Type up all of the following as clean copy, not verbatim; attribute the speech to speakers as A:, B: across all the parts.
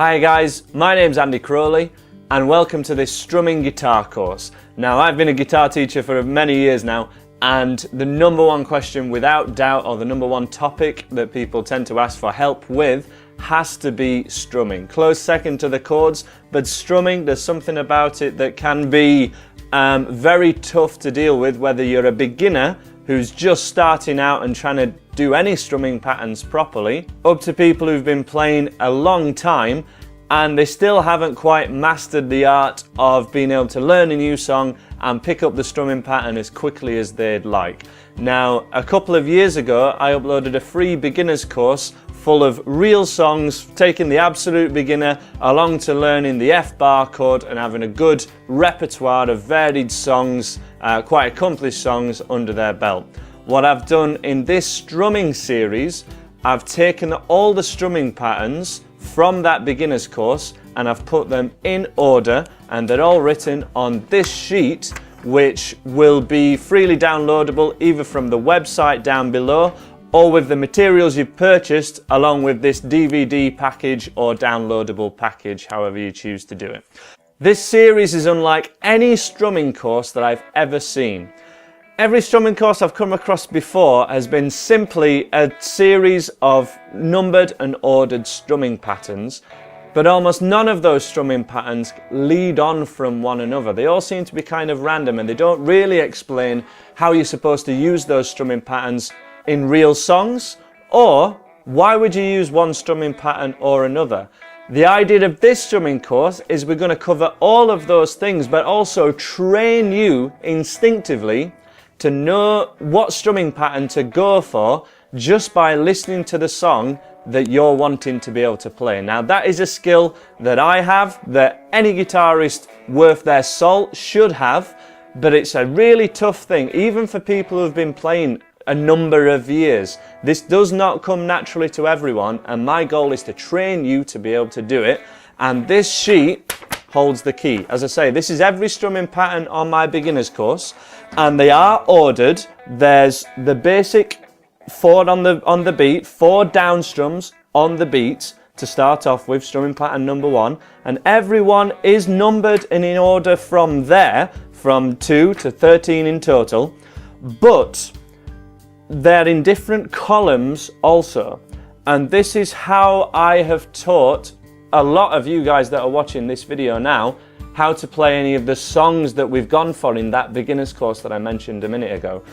A: Hi guys, my name's Andy Crowley and welcome to this strumming guitar course. Now I've been a guitar teacher for many years now, and the number one question without doubt, or the number one topic that people tend to ask for help with, has to be strumming. Close second to the chords, but strumming, there's something about it that can be very tough to deal with, whether you're a beginner who's just starting out and trying to do any strumming patterns properly, up to people who've been playing a long time and they still haven't quite mastered the art of being able to learn a new song and pick up the strumming pattern as quickly as they'd like. Now, a couple of years ago, I uploaded a free beginners course full of real songs, taking the absolute beginner along to learning the F bar chord and having a good repertoire of varied songs, quite accomplished songs under their belt. What I've done in this strumming series, I've taken all the strumming patterns from that beginners course and I've put them in order, and they're all written on this sheet, which will be freely downloadable either from the website down below or with the materials you've purchased along with this DVD package or downloadable package, however you choose to do it. This series is unlike any strumming course that I've ever seen. Every strumming course I've come across before has been simply a series of numbered and ordered strumming patterns, but almost none of those strumming patterns lead on from one another. They all seem to be kind of random and they don't really explain how you're supposed to use those strumming patterns in real songs, or why would you use one strumming pattern or another. The idea of this strumming course is we're going to cover all of those things, but also train you instinctively to know what strumming pattern to go for just by listening to the song that you're wanting to be able to play. Now that is a skill that I have, that any guitarist worth their salt should have, but it's a really tough thing, even for people who've been playing a number of years. This does not come naturally to everyone, and my goal is to train you to be able to do it, and this sheet holds the key. As I say, this is every strumming pattern on my beginners course, and they are ordered. There's the basic 4 on the beat, 4 down strums on the beat to start off with, strumming pattern number 1, and everyone is numbered and in order from there, from 2 to 13 in total, but they're in different columns also. And this is how I have taught a lot of you guys that are watching this video now how to play any of the songs that we've gone for in that beginners course that I mentioned a minute ago.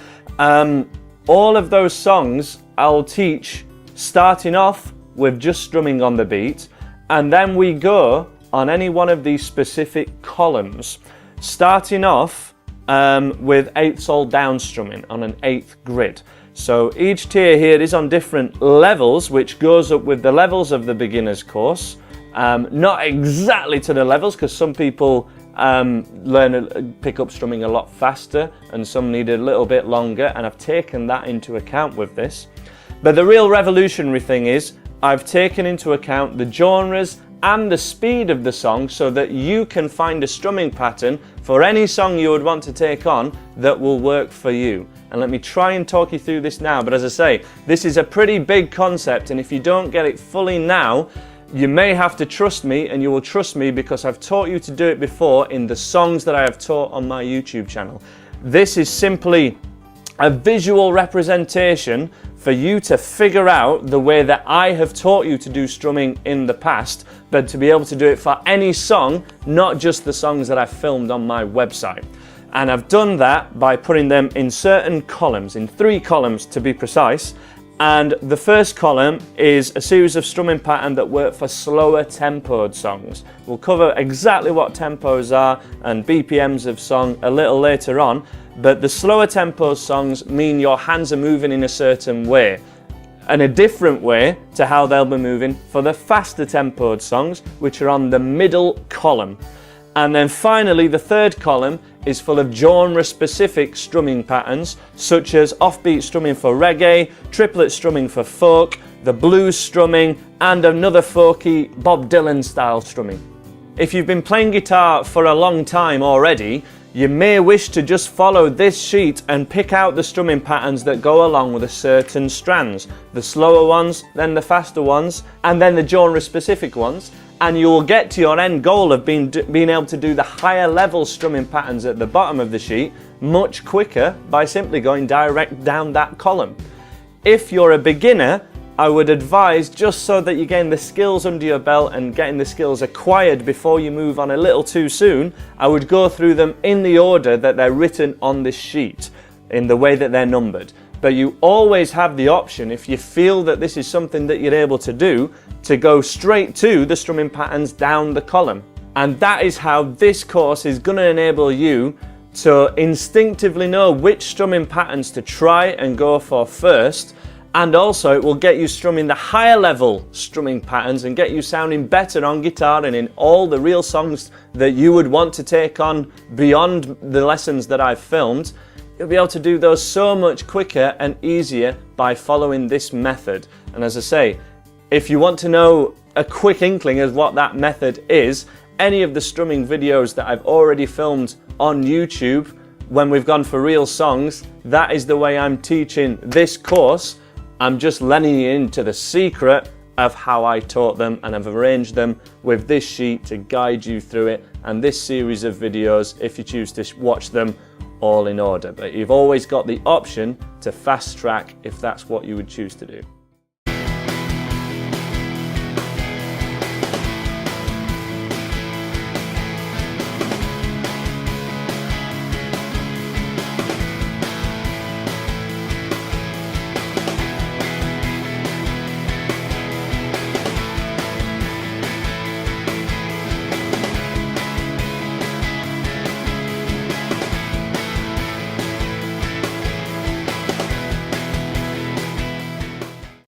A: All of those songs I'll teach starting off with just strumming on the beat, and then we go on any one of these specific columns, starting off with 8th all down strumming on an 8th grid. So each tier here is on different levels, which goes up with the levels of the beginners course. Not exactly to the levels, because some people pick up strumming a lot faster and some need a little bit longer, and I've taken that into account with this. But the real revolutionary thing is I've taken into account the genres and the speed of the song so that you can find a strumming pattern for any song you would want to take on that will work for you. And let me try and talk you through this now, but as I say, this is a pretty big concept, and if you don't get it fully now, you may have to trust me, and you will trust me because I've taught you to do it before in the songs that I have taught on my YouTube channel. This is simply a visual representation for you to figure out the way that I have taught you to do strumming in the past, but to be able to do it for any song, not just the songs that I've filmed on my website. And I've done that by putting them in certain columns, in 3 columns to be precise. And the first column is a series of strumming patterns that work for slower tempoed songs. We'll cover exactly what tempos are and BPMs of song a little later on, but the slower tempo songs mean your hands are moving in a certain way, and a different way to how they'll be moving for the faster tempoed songs, which are on the middle column. And then finally, the third column is full of genre-specific strumming patterns, such as offbeat strumming for reggae, triplet strumming for folk, the blues strumming, and another folky Bob Dylan style strumming. If you've been playing guitar for a long time already, You may wish to just follow this sheet and pick out the strumming patterns that go along with a certain strands. The slower ones, then the faster ones, and then the genre specific ones. And you will get to your end goal of being able to do the higher level strumming patterns at the bottom of the sheet much quicker by simply going direct down that column. If you're a beginner, I would advise, just so that you gain the skills under your belt and getting the skills acquired before you move on a little too soon, I would go through them in the order that they're written on this sheet, in the way that they're numbered. But you always have the option, if you feel that this is something that you're able to do, to go straight to the strumming patterns down the column. And that is how this course is going to enable you to instinctively know which strumming patterns to try and go for first. And also it will get you strumming the higher level strumming patterns and get you sounding better on guitar and in all the real songs that you would want to take on beyond the lessons that I've filmed. You'll be able to do those so much quicker and easier by following this method. And as I say, if you want to know a quick inkling of what that method is, any of the strumming videos that I've already filmed on YouTube when we've gone for real songs, that is the way I'm teaching this course. I'm just letting you into the secret of how I taught them, and I've arranged them with this sheet to guide you through it, and this series of videos if you choose to watch them all in order. But you've always got the option to fast track if that's what you would choose to do.